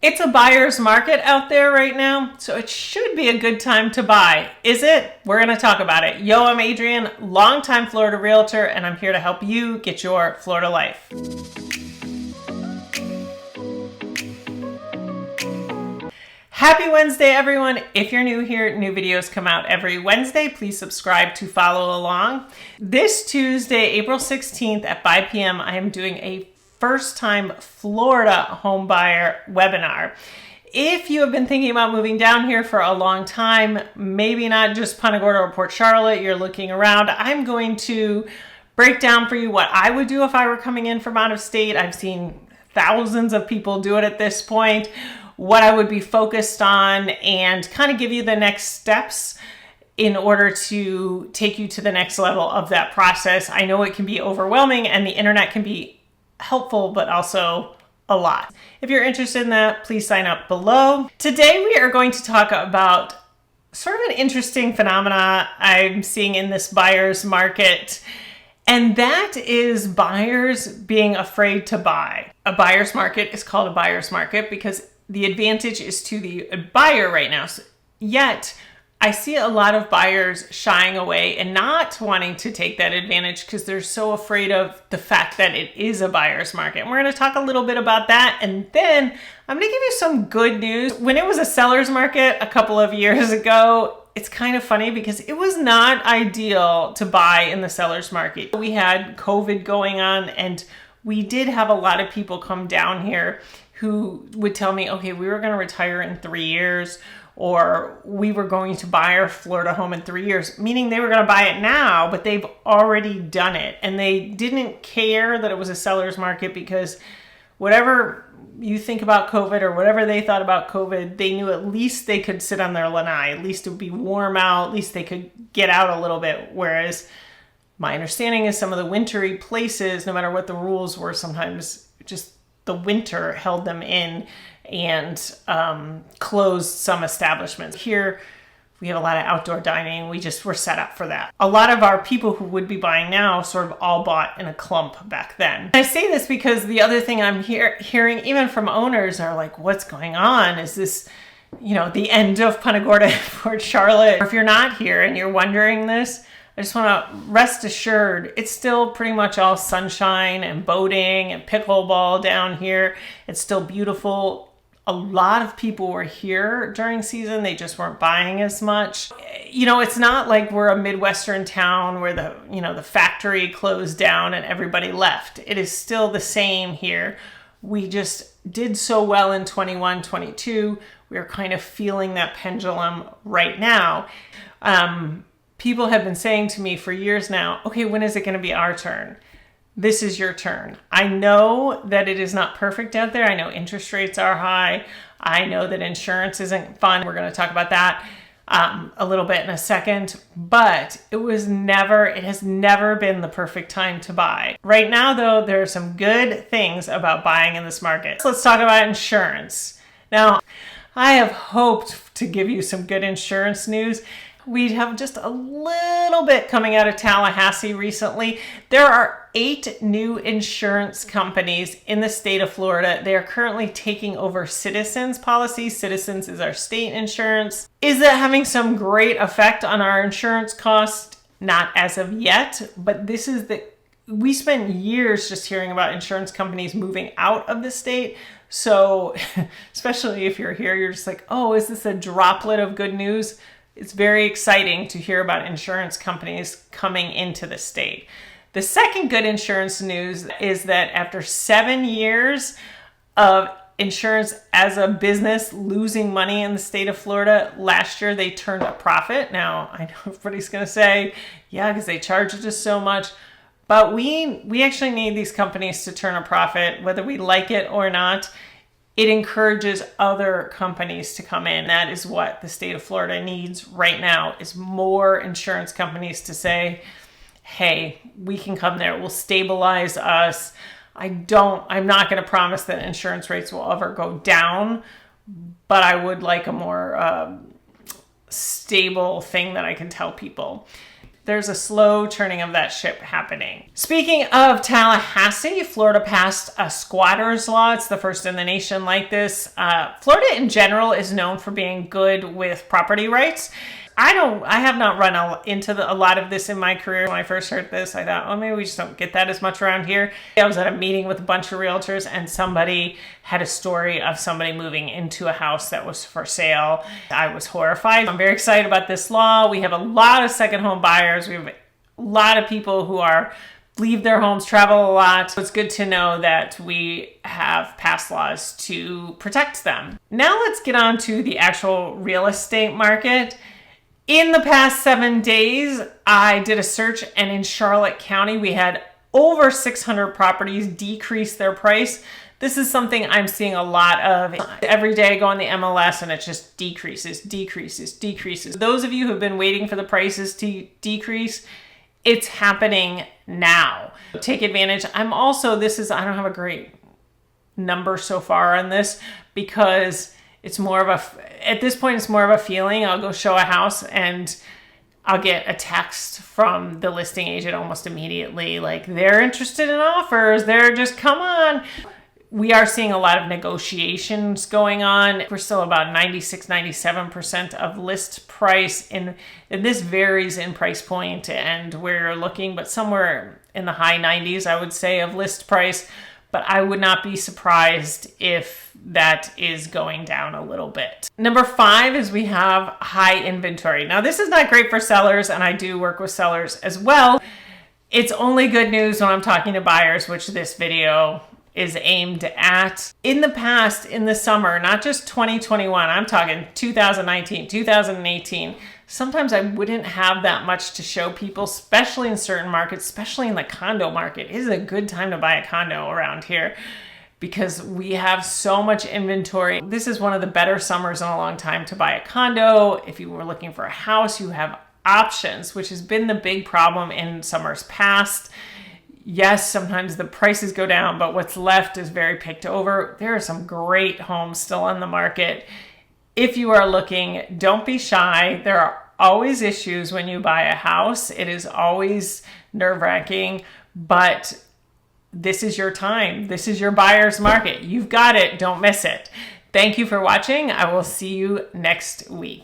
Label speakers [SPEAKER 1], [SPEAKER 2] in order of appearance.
[SPEAKER 1] It's a buyer's market out there right now, so it should be a good time to buy. Is it? We're going to talk about it. Yo, I'm Adrienne, longtime Florida realtor, and I'm here to help you get your Florida life. Happy Wednesday, everyone. If you're new here, new videos come out every Wednesday. Please subscribe to follow along. This Tuesday, April 16th at 5 p.m., I am doing a first-time Florida home buyer webinar. If you have been thinking about moving down here for a long time, maybe not just Punta Gorda or Port Charlotte, you're looking around, I'm going to break down for you what I would do if I were coming in from out of state. I've seen thousands of people do it at this point, what I would be focused on, and kind of give you the next steps in order to take you to the next level of that process. I know it can be overwhelming and the internet can be helpful, but also a lot. If you're interested in that, please sign up below. Today we are going to talk about sort of an interesting phenomena I'm seeing in this buyer's market, and that is buyers being afraid to buy. A buyer's market is called a buyer's market because the advantage is to the buyer right now. Yet, I see a lot of buyers shying away and not wanting to take that advantage because they're so afraid of the fact that it is a buyer's market. And we're going to talk a little bit about that. And then I'm going to give you some good news. When it was a seller's market a couple of years ago, it's kind of funny because it was not ideal to buy in the seller's market. We had COVID going on, and we did have a lot of people come down here who would tell me, okay, we were going to retire in 3 years, or we were going to buy our Florida home in 3 years, meaning they were going to buy it now, but they've already done it. And they didn't care that it was a seller's market because whatever you think about COVID or whatever they thought about COVID, they knew at least they could sit on their lanai. At least it would be warm out. At least they could get out a little bit. Whereas my understanding is some of the wintry places, no matter what the rules were, sometimes just the winter held them in and closed some establishments. Here, we have a lot of outdoor dining. We're set up for that. A lot of our people who would be buying now sort of all bought in a clump back then. I say this because the other thing I'm hearing, even from owners, are like, what's going on? Is this, the end of Punta Gorda and Port Charlotte? Or if you're not here and you're wondering this, I just want to rest assured, it's still pretty much all sunshine and boating and pickleball down here. It's still beautiful. A lot of people were here during season. They just weren't buying as much. It's not like we're a Midwestern town where the factory closed down and everybody left. It is still the same here. We just did so well in 21, 22. We're kind of feeling that pendulum right now. People have been saying to me for years now, okay, when is it going to be our turn? This is your turn. I know that it is not perfect out there. I know interest rates are high. I know that insurance isn't fun. We're going to talk about that a little bit in a second, but it has never been the perfect time to buy. Right now, though, there are some good things about buying in this market. So let's talk about insurance. Now, I have hoped to give you some good insurance news. We have just a little bit coming out of Tallahassee recently. There are 8 new insurance companies in the state of Florida. They are currently taking over Citizens policies. Citizens is our state insurance. Is that having some great effect on our insurance costs? Not as of yet, but we spent years just hearing about insurance companies moving out of the state. So especially if you're here, you're just like, oh, is this a droplet of good news? It's very exciting to hear about insurance companies coming into the state. The second good insurance news is that after 7 years of insurance as a business losing money in the state of Florida, last year they turned a profit. Now, I know everybody's going to say, yeah, because they charge us so much. But we actually need these companies to turn a profit, whether we like it or not. It encourages other companies to come in. That is what the state of Florida needs right now, is more insurance companies to say, hey, we can come there. We'll stabilize us. I'm not going to promise that insurance rates will ever go down, but I would like a more stable thing that I can tell people. there's a slow turning of that ship happening. Speaking of Tallahassee, Florida passed a squatters law. It's the first in the nation like this. Florida in general is known for being good with property rights. I have not run into a lot of this in my career. When I first heard this, I thought, oh, maybe we just don't get that as much around here. I was at a meeting with a bunch of realtors and somebody had a story of somebody moving into a house that was for sale. I was horrified. I'm very excited about this law. We have a lot of second home buyers. We have a lot of people who leave their homes, travel a lot. So it's good to know that we have passed laws to protect them. Now let's get on to the actual real estate market. In the past 7 days, I did a search, and in Charlotte County, we had over 600 properties decrease their price. This is something I'm seeing a lot of. Every day I go on the MLS and it just decreases, decreases, decreases. Those of you who've been waiting for the prices to decrease, it's happening now. Take advantage. I don't have a great number so far on this because it's more of at this point, it's more of a feeling. I'll go show a house and I'll get a text from the listing agent almost immediately. Like, they're interested in offers. They're just, come on. We are seeing a lot of negotiations going on. We're still about 96, 97% of list price. And this varies in price point and where you're looking, but somewhere in the high 90s, I would say, of list price. But I would not be surprised if that is going down a little bit. Number 5 is we have high inventory. Now, this is not great for sellers, and I do work with sellers as well. It's only good news when I'm talking to buyers, which this video is aimed at. In the past, in the summer, not just 2021, I'm talking 2019, 2018, sometimes I wouldn't have that much to show people, especially in certain markets, especially in the condo market. It is a good time to buy a condo around here because we have so much inventory. This is one of the better summers in a long time to buy a condo. If you were looking for a house, you have options, which has been the big problem in summers past. Yes, sometimes the prices go down, but what's left is very picked over. There are some great homes still on the market. If you are looking, don't be shy. There are always issues when you buy a house. It is always nerve-wracking, but this is your time. This is your buyer's market. You've got it. Don't miss it. Thank you for watching. I will see you next week.